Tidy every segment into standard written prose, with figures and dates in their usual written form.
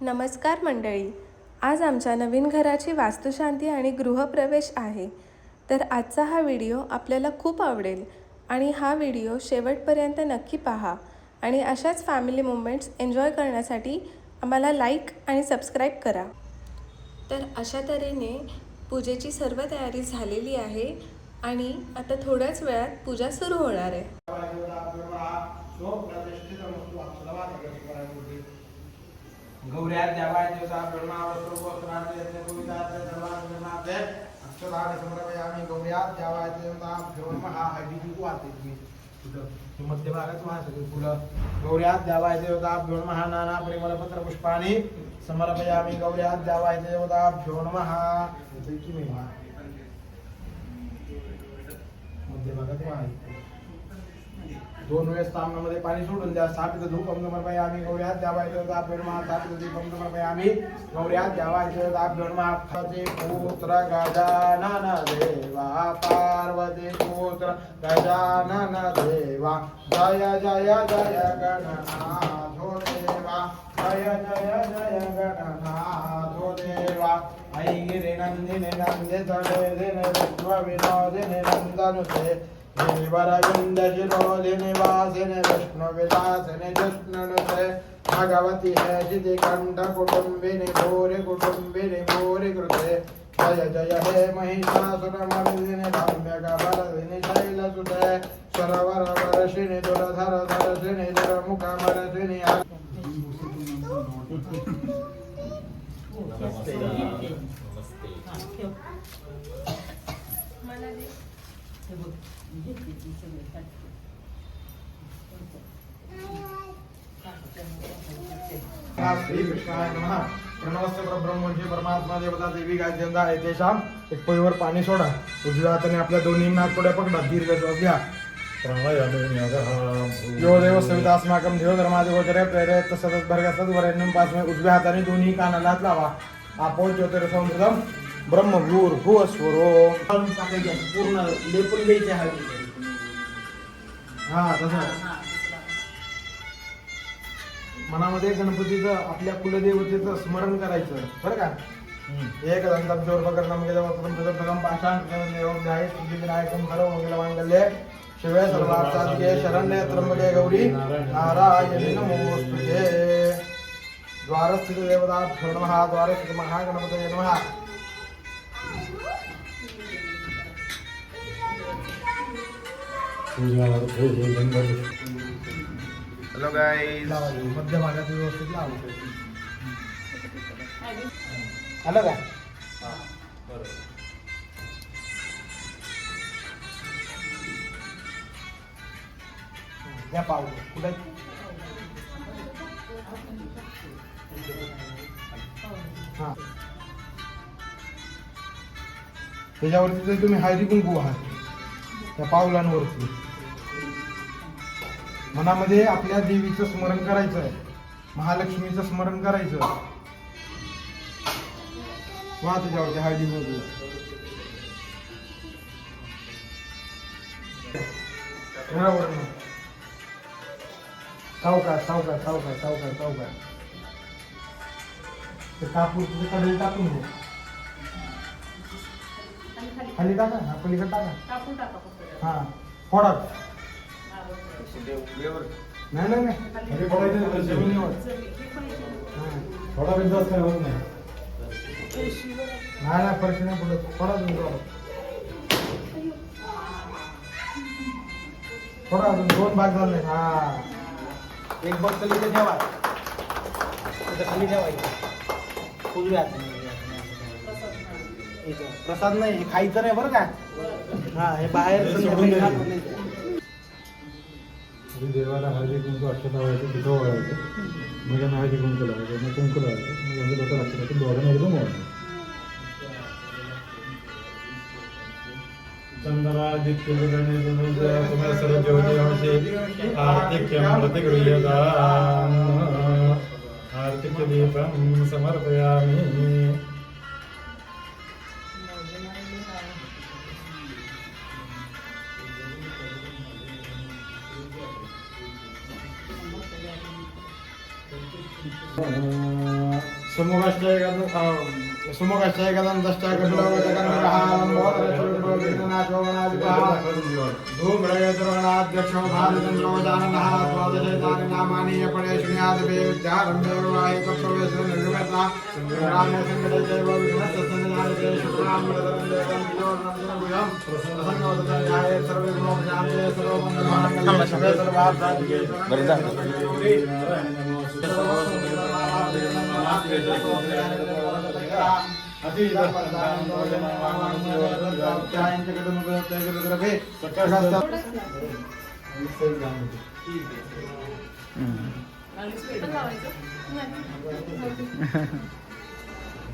नमस्कार मंडळी, आज आमच्या नवीन घराची वास्तुशांती आणि गृहप्रवेश आहे. तर आजचा हा व्हिडिओ आपल्याला खूप आवडेल आणि हा व्हिडिओ शेवटपर्यंत नक्की पहा आणि अशाच फॅमिली मोमेंट्स एन्जॉय करण्यासाठी आम्हाला लाईक आणि सबस्क्राईब करा. तर अशा तऱ्हेने पूजेची सर्व तयारी झालेली आहे आणि आता थोड्याच वेळात पूजा सुरू होणार आहे. गौऱ्या देवाय देवता ब्रह्मावस्त्र गोत्राते गोविंदाते सर्वांगनाते अक्षराने समर्पयामि गौऱ्या देवाय देवता ब्रह्मा हळदी वाते की मध्य भागात वाहा सगळे फुलं गौऱ्या देवाय देवता ब्रह्मा नाना परिमलपत्र पुष्पाणि समर्पयामि गौऱ्या देवाय देवता ब्रह्मा की महिमा मध्य भागात वाहा दोन वेळेस तांब्यामध्ये पाणी सोडून द्या. स्थापित धूपम समर्पयामि गौऱ्या देवाय देवता ब्रह्मा स्थापित दीपम समर्पयामि गौऱ्या देवाय देवता ब्रह्मा पार्वती पुत्र गजानन देवा पार्वती पुत्र गजानन देवा जय जय जय गणनाथो देवा जय जय जय गणनाथो देवा ऐगिरि नंदिनि नंदित विष्णु विनोदिनि नंदनुते देवरविंदशिरोधिनि वासिनि विष्णुविलासिनि कृष्णनुते भगवती है जिति कंठ कुटुंबिनि भूरि कृते जय जय हे महिषासुरमर्दिनि भव्यकबलदिनि शैलसुते सरवर वर्षिणि दुरधर दर्शिनि दुरमुखमर्दिनि श्री कृष्णाय नमः. प्रणवस्य परब्रह्मोर्जे परमात्मा देवता देवी गायत्र्यंदा येतेशाम. एक पोईवर पाणी सोडा. उजव्या हाताने आपल्या दोन्ही नाकपुड्या पकडा. दीर्घ श्वास घ्या. यो देव सवितास्माकं देव धर्मादिगोचरे प्रेरयत सतत भर्गसत वरेण्यं पास्मे. उजव्या हाताने दोन्ही कानाला हात लावा. आपो ज्योतिर्संवृतम ब्रह्मभूर भुवस्वरो. पूर्ण लेपून घ्यायचे हळदी. हा तसं मनामध्ये गणपतीचं आपल्या कुलदेवतेचं स्मरण करायचं बरं का. एक दंताब्जोर प्रकरणमध्ये प्रथम पाषाण विनायकं सर्व मंगलमांगल्ये शिवे सर्वार्थसाधिके शरण्ये त्र्यंबके गौरी नारायणी नमोस्तुते. द्वारस्थित देवताभ्यो नमः. द्वारस्थित महागणपतये नमः. हॅलो गाईज, मध्य भागात व्यवस्थित लावतो. आलं का? द्या पावलं कुठे हा त्याच्यावरती जर तुम्ही हळदी कुंकू आहात त्या पावलांवरती मनामध्ये आपल्या देवीचं स्मरण करायचं आहे. महालक्ष्मीचं स्मरण करायचं. वा त्याच्यावरती हळदी कुंकू सावकाश सावकाश सावकाश सावकाश सावकाश. ते कापूर तिथे कढई टाकून घे. खाली टाका. हा पलीकडे टाका. हा फोडा. नाही नाही नाही थोडा बिंदास काय होत नाही. नाही नाही फरक नाही पडत. थोडा थोडा अजून दोन भाग झाले. हा एक बघ खाली ठेवा. खाली ठेवायचं उजव्या प्रसाद नाही खायचं नाही बरं का. हा हे बाहेर देवाला हळदी कुंकू अक्षता व्हायचं तिथं ओळायचं. मग यांना हळदी कुंकू लावायचं. मग कुंकू लावायचं. मग यांचं लोक लक्षात दोघांना एकदम ओळायचं. चंद्रादित्य तुम्हाला सर्व जेवढे आर्थिक दीपम समर्पयामि.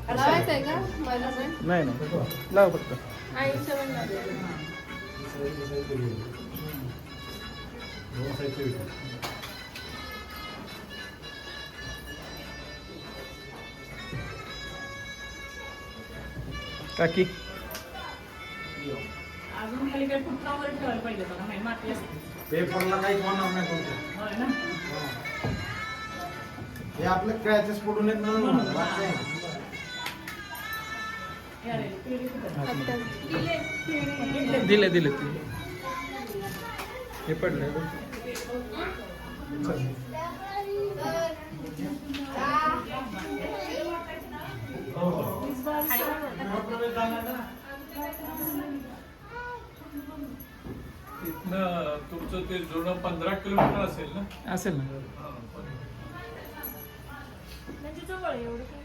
लावायचं आहे का मला पण? नाही लाव फक्त. आईच्या पण लावते. काकी अजून खाली काय फुटणावर ठेवायला पाहिजे बघा नाही माती असते पेपरला काहीच होणार नाही तुमचं. होय ना हे आपले क्रॅचेस पडून येत म्हणून या रे, पिढी कुठं? दिले दिले हे पडलं इथनं तुमचं ते जुनं 15 किलोमीटर असेल ना? असेल ना. म्हणजे जवळ आहे एवढं काय.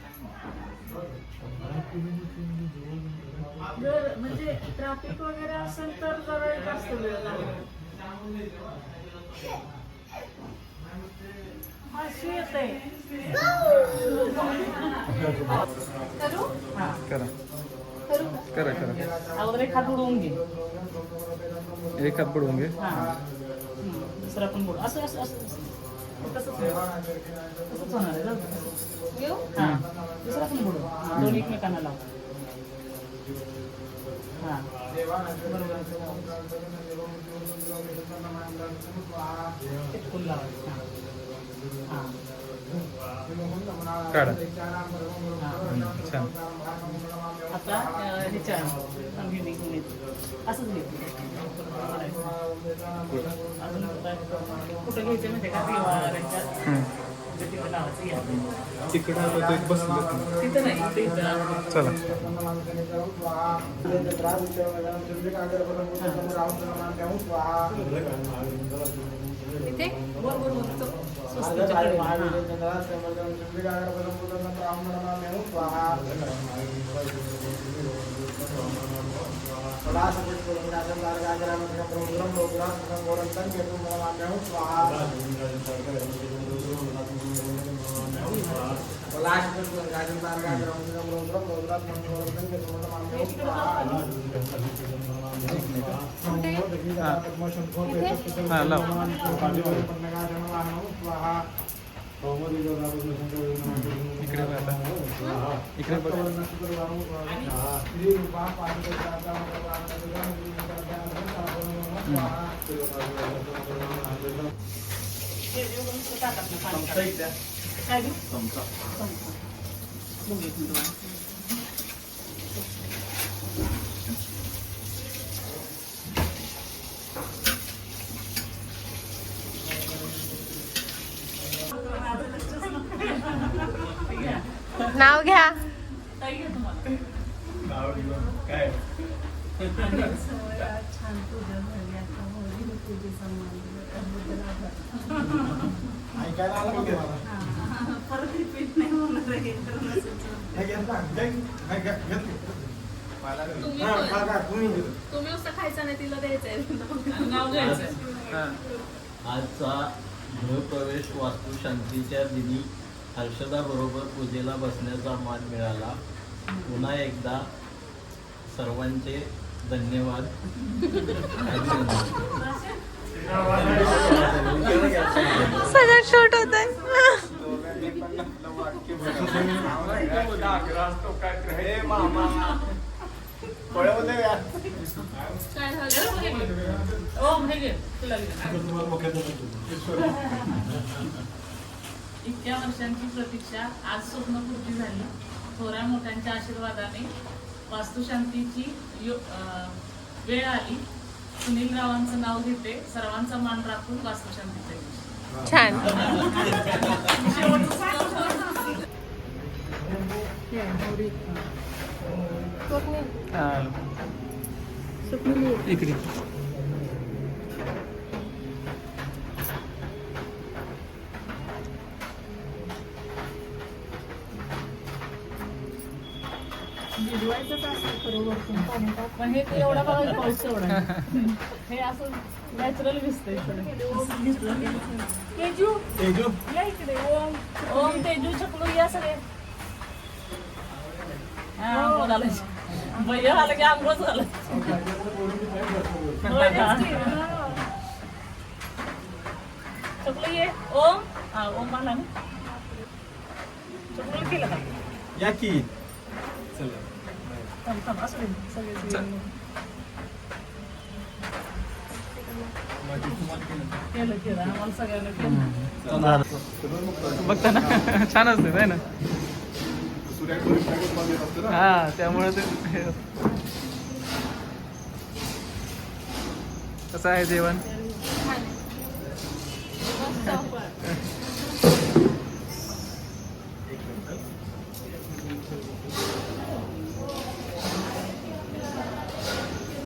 जर म्हणजे ट्रॅफिक वगैरे असेल तर जरा जास्त वेळ लागेल. अशी येते करू? करा करू का? करा करा. अगोदर एक हात उडवून घे. एक हात पडवून घे. हा दुसरा पण बुड असं असं असं असं. तसंच होणार आहे जाऊ दे. घेऊ? हा दुसरा पण बुड दोन्ही एकमेकांना लाव. हा ते फुल लावायचं. हा काढा. हा छान. आता ह्याच्या हे निघून येते असंच घेते अजून कुठं घ्यायचं माहिती का देवाऱ्यांच्या तिथं लावायचं या तिकडं आलं तर एक बसलं. तिथं नाही इथं इथं चला. इथे? वर वर वर तो स्वस्तीच्या कडे. हा. हां लाव. इकडे बघ आता. इकडे बघ. हे एवढं नुसतं टाकात ना पाणी टाकायचं. काय देऊ? चमचा. बघू एक मिनिट मला. नाव घ्या. ताई घ्या तुम्हाला. काय ऐकायला आलं का तुम्हाला? परत रिपीट नाही होणार आहे. नाही घेतला? नाही घेतली. तुम्ही तुम्ही नुसतं खायचं नाही तिला द्यायचंय. नाव घ्यायचं. आजचा गृहप्रवेश वास्तुशांतीच्या दिनी हर्षदाबरोबर पूजेला बसण्याचा मान मिळाला. पुन्हा एकदा सर्वांचे धन्यवाद. सगळं शूट होत आहे. काय झालं? ओ हे घे तुला घे. इतक्या वर्षांची प्रतीक्षा आज स्वप्नपूर्ती झाली. थोड्या मोठ्यांच्या आशीर्वादाने वास्तुशांतीची वेळ आली. सुनील रावांचं नाव घेते. सर्वांचा मान राखून वास्तुशांतीचा दिवस. छान. इकडे पण हे ते एवढा बघा पाऊस एवढा हे असं नॅचरल दिसतंय तेजू या इकडे. ओम तेजू चकलू या सगळे. हा आंघोळ आलं. भैया आलं की आंघोळ झालं. चकलू ये. ओम हा ओम आला ना. चकलू केलं का? या की थांब थांब असू दे सगळे केलं केलं आम्हाला सगळ्यांना केलं. बघता ना छान असते आहे ना. हा त्यामुळे ते कसं आहे जेवण?